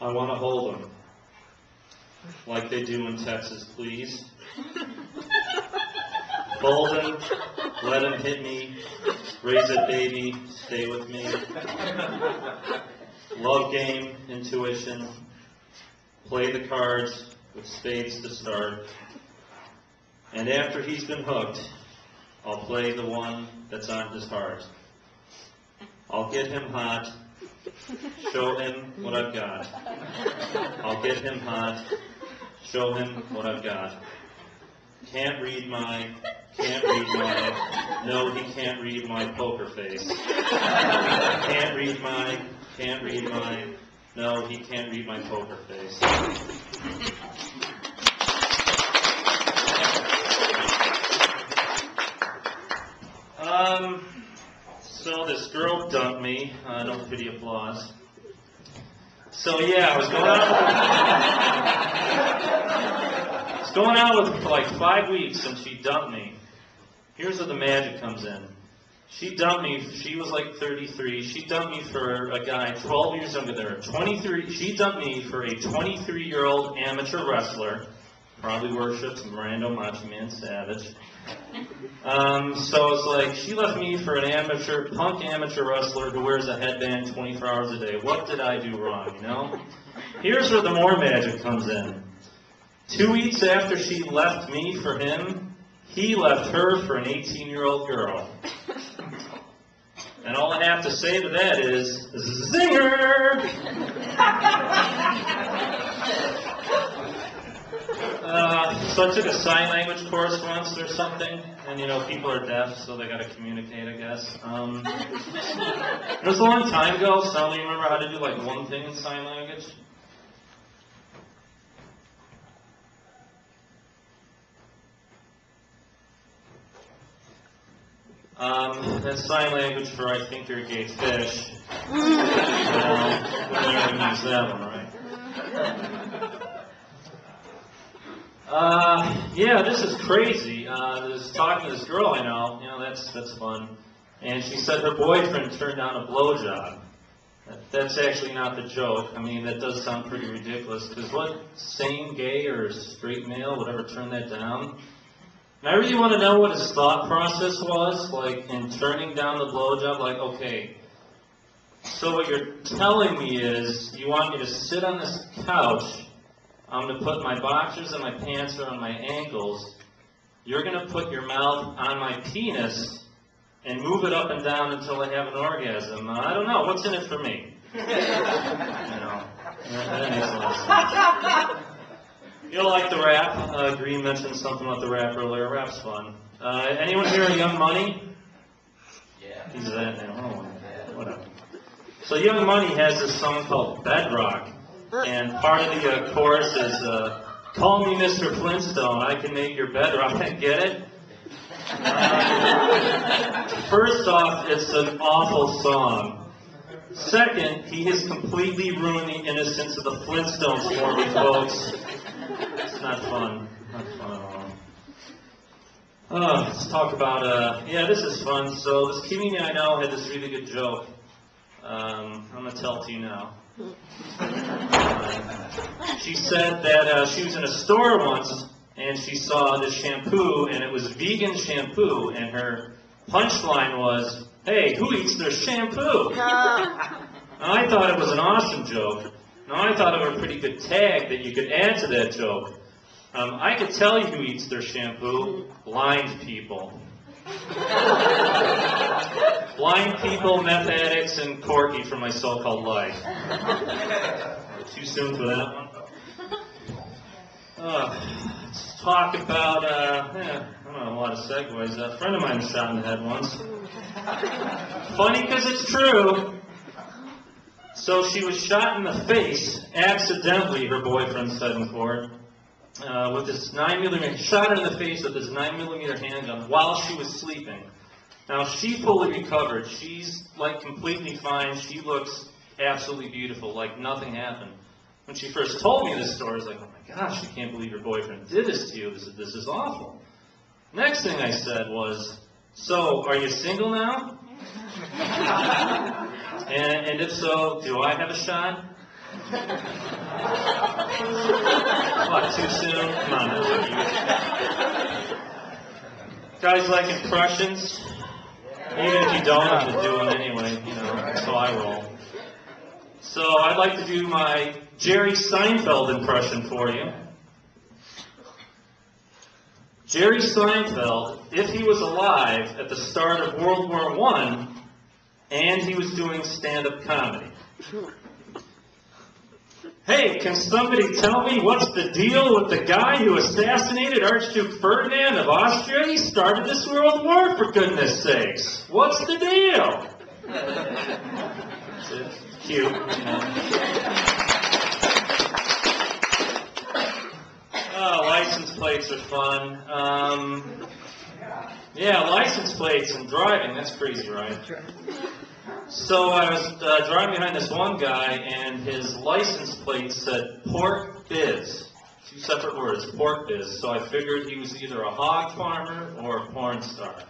I want to hold him. Like they do in Texas, please. Hold him, let him hit me, raise it baby, stay with me. Love game, intuition, play the cards with spades to start. And after he's been hooked, I'll play the one that's on his heart. I'll get him hot, show him what I've got. I'll get him hot, show him what I've got. Can't read my, no, he can't read my poker face. Can't read my, no, he can't read my poker face. So this girl dumped me. No pity applause. So yeah, I was going out with for like 5 weeks, and she dumped me. Here's where the magic comes in. She dumped me. She was like 33. She dumped me for a guy 12 years younger than her. 23. She dumped me for a 23-year-old amateur wrestler. Probably worships Miranda Macho Man Savage. So it's like she left me for an punk amateur wrestler who wears a headband 24 hours a day. What did I do wrong, you know? Here's where the more magic comes in. 2 weeks after she left me for him, he left her for an 18-year-old girl. And all I have to say to that is, zinger! So I took a sign language course once or something, and you know, people are deaf, so they got to communicate, I guess. It was a long time ago, so I only remember how to do like one thing in sign language. That's sign language for I think you're a gay fish. We don't even use that one, right? Yeah, this is crazy. Just talking to this girl I know, you know, that's fun. And she said her boyfriend turned down a blowjob. That's actually not the joke. I mean, that does sound pretty ridiculous, because what sane gay or straight male would ever turn that down? And I really want to know what his thought process was, like, in turning down the blowjob. Like, okay, so what you're telling me is you want me to sit on this couch, I'm going to put my boxers and my pants around my ankles, you're going to put your mouth on my penis and move it up and down until I have an orgasm. I don't know, what's in it for me? You know, that makes a lot of sense. You'll like the rap. Green mentioned something about the rap earlier. Rap's fun. Anyone here Young Money? Yeah. He's that now. Oh, whatever. So Young Money has this song called Bedrock, and part of the chorus is, "Call me Mr. Flintstone, I can make your bedrock." Get it? First off, it's an awful song. Second, he has completely ruined the innocence of the Flintstones for me, folks. It's not fun. Not fun at all. Let's talk about, yeah, this is fun. So this comedian I know had this really good joke. I'm going to tell it to you now. She said that she was in a store once, and she saw this shampoo, and it was vegan shampoo, and her punchline was, "Hey, who eats their shampoo?" Now, I thought it was an awesome joke. Now, I thought of a pretty good tag that you could add to that joke. I could tell you who eats their shampoo: blind people. Blind people, meth addicts, and Corky from My So-Called Life. Too soon for that one? Let's talk about, I don't know, a lot of segues. A friend of mine was shot in the head once. Funny because it's true. So she was shot in the face, accidentally, her boyfriend said in court, with this 9mm, shot her in the face with this 9mm handgun while she was sleeping. Now, she fully recovered. She's, like, completely fine. She looks absolutely beautiful, like nothing happened. When she first told me this story, I was like, oh my gosh, I can't believe your boyfriend did this to you. This is awful. Next thing I said was, so, are you single now? And if so, do I have a shot? What, too soon? Come on, that's what you... Guys like impressions? Even if you don't have to do them anyway, you know, that's how I roll. So I'd like to do my Jerry Seinfeld impression for you. Jerry Seinfeld, if he was alive at the start of World War I, and he was doing stand-up comedy. Hey, can somebody tell me what's the deal with the guy who assassinated Archduke Ferdinand of Austria? He started this world war, for goodness sakes. What's the deal? It's cute, you know. Oh, license plates are fun. Yeah, license plates and driving, that's crazy, right? So I was driving behind this one guy, and his license plate said Pork Biz. Two separate words, Pork Biz. So I figured he was either a hog farmer or a porn star.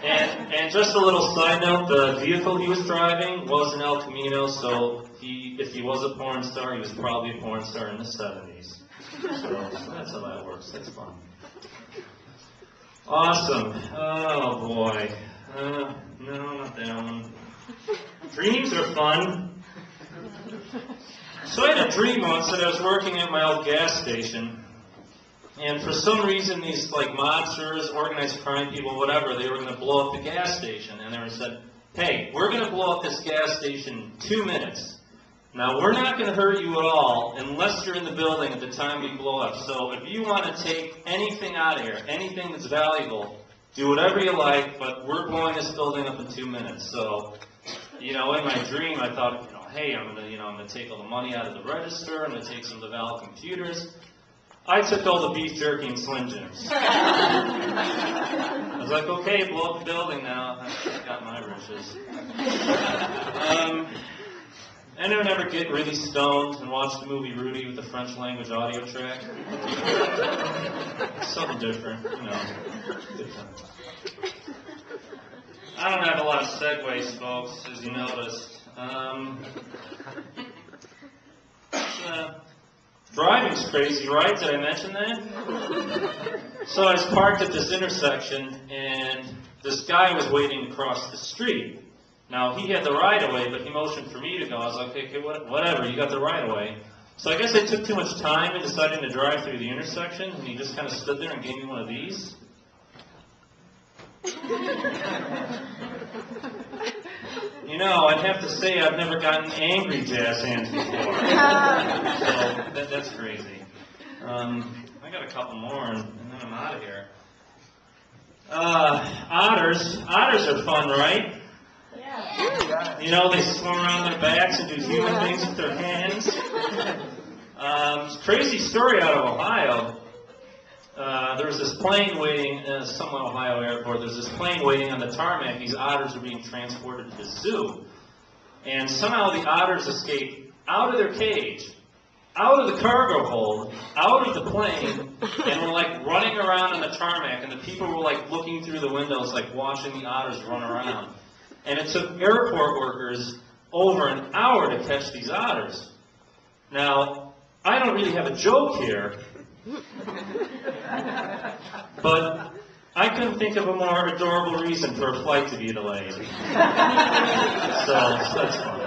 And just a little side note, the vehicle he was driving was an El Camino, so if he was a porn star, he was probably a porn star in the 70s. So that's how that works. That's fun. Awesome. Oh, boy. No, not that one. Dreams are fun. So I had a dream once that I was working at my old gas station, and for some reason these like mobsters, organized crime people, whatever, they were going to blow up the gas station, and they said, hey, we're going to blow up this gas station in 2 minutes. Now, we're not going to hurt you at all unless you're in the building at the time we blow up. So if you want to take anything out of here, anything that's valuable, do whatever you like, but we're blowing this building up in 2 minutes. So, you know, in my dream, I thought, hey, I'm going to take all the money out of the register. I'm going to take some of the valid computers. I took all the beef jerky and Slim Jims. I was like, okay, blow up the building now. I've got my riches. Anyone ever get really stoned and watch the movie Rudy with the French language audio track? Something different, you know. Good time. I don't have a lot of segues, folks, as you noticed. Driving's crazy, right? Did I mention that? So I was parked at this intersection, and this guy was waiting to cross the street. Now, he had the right-of-way, but he motioned for me to go. I was like, okay, whatever, you got the right-of-way. So I guess I took too much time in deciding to drive through the intersection, and he just kind of stood there and gave me one of these. You know, I'd have to say I've never gotten angry jazz hands before. So that's crazy. I got a couple more, and then I'm out of here. Otters. Otters are fun, right? You know, they swim around their backs and do human things with their hands. Crazy story out of Ohio. There was this plane waiting at some Ohio airport. There's this plane waiting on the tarmac. These otters are being transported to the zoo. And somehow the otters escaped out of their cage, out of the cargo hold, out of the plane, and were like running around on the tarmac. And the people were like looking through the windows, like watching the otters run around. And it took airport workers over an hour to catch these otters. Now, I don't really have a joke here, but I couldn't think of a more adorable reason for a flight to be delayed. So that's fun.